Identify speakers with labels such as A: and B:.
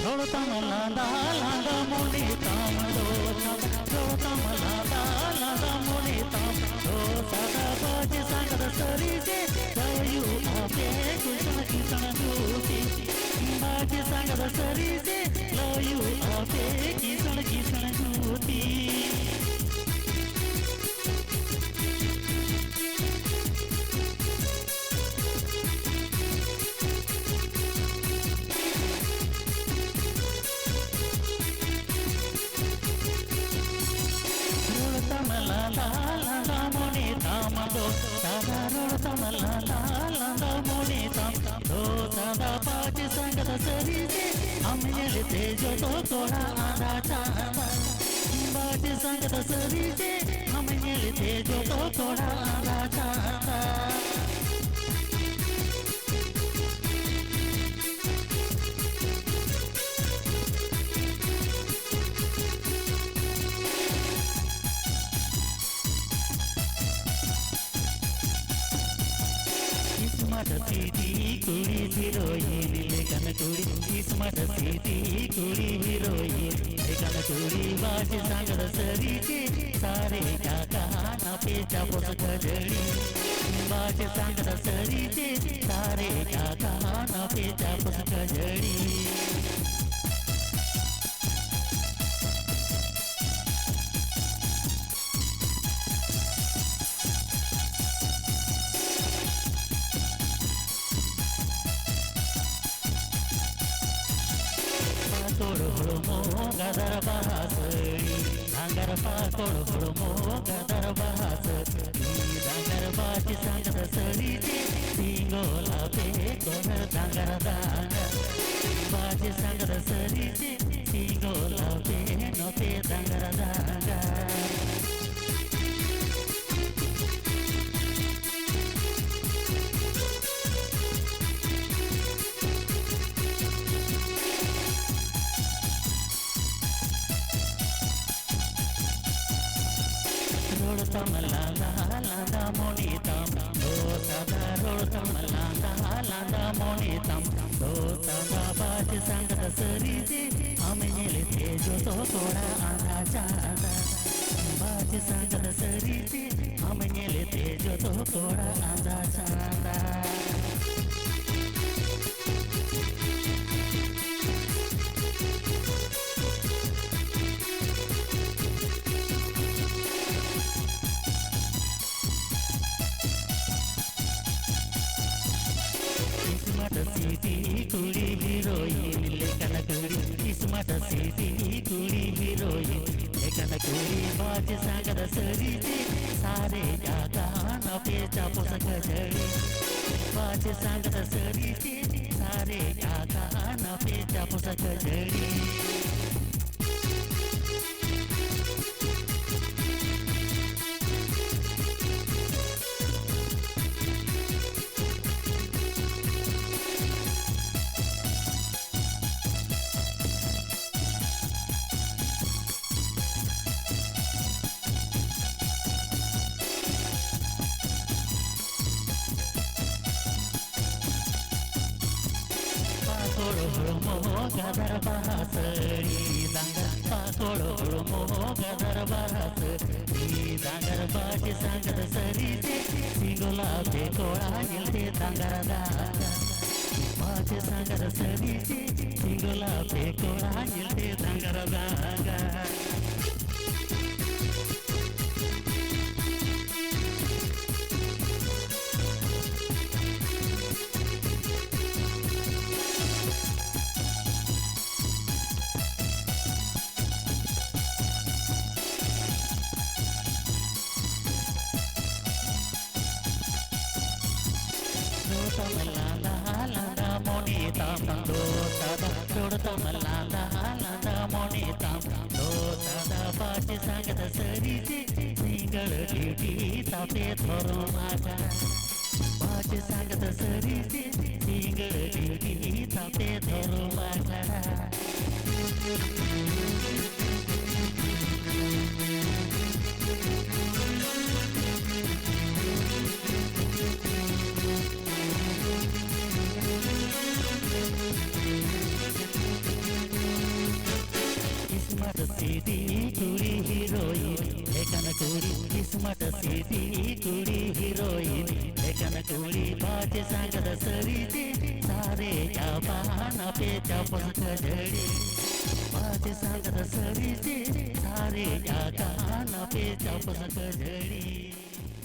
A: रोडतमलांदा लांदा मोनी ताम दो रोडतमलांदा लांदा मोनी ताम दो सदा बाज सांगत सरी जे जायू आपे कुसण किसण जूती बाज सांगत सरी जे लायू आपे किसण किसण जूती सरी से हम मिलते जो तो थोड़ा आधा चांदा बाज संगत सरी से हम मिलते जो तो थोड़ा आधा चांदा स्मार्ट सिटी कुड़ी हीरोइन लेकिन कुड़ी स्मार्ट सिटी कुड़ी हीरोइन लेकिन कुड़ी बाज सांगत सरी के सारे क्या कहाना पे चापोस खजड़ी बाज सांगत सरी के सारे क्या कहाना पे चापोस खजड़ी गदर बहासरी धांगर पाकोड़ गदर बहासरी धांगर बाज सांगत सरी जे सिंगोला पे कोनर धांगर धांगर बाज सांगत सरी जे सिंगोला पे नोते धांगर धांगर रोडतमलांदा लांदा मोनी ताम दो सदा रोडतमलांदा लांदा मोनी ताम दो सदा बाज सांगत सरी जे हम मिलते जो तो थोड़ा आधा चांदा बाज सांगत सरी जे हम मिलते जो तो थोड़ा आधा चांदा सिटी कुड़ी हीरोइन लेकिन कुड़ी स्मार्ट सिटी कुड़ी हीरोइन लेकिन कुड़ी बाज सांगत सरी जे सारे क्या कहाना पे चापोस खजड़ी बाज सांगत सरी जे सारे क्या कहाना पे चापोस खजड़ी गदर बहासरी दांगर पाकोड़ गदर बहासरी दांगर बाज सांगत सरी जे सिंगोला पे कोड़ा हिलते दांगर दांगर बाज सांगत सरी जे सिंगोला पे कोड़ा हिलते दांगर दांगर लांदा मोनी ताम दो सदा रोडतमलांदा लांदा मोनी ताम दो सदा बाज सांगत सरी जे सिंगल ड्यूटी तापे थोरो मागा बाज सांगत सरी जे सिंगल ड्यूटी तापे थोरो मागा सीधी कुड़ी हीरोइन एकन कुड़ी किस्मत सीधी कुड़ी हीरोइन एकन कुड़ी बाजे सागर सरीते सारे क्या बहाना पे चपस खजड़ी बाजे सागर सरीते सारे क्या बहाना पे चपस खजड़ी।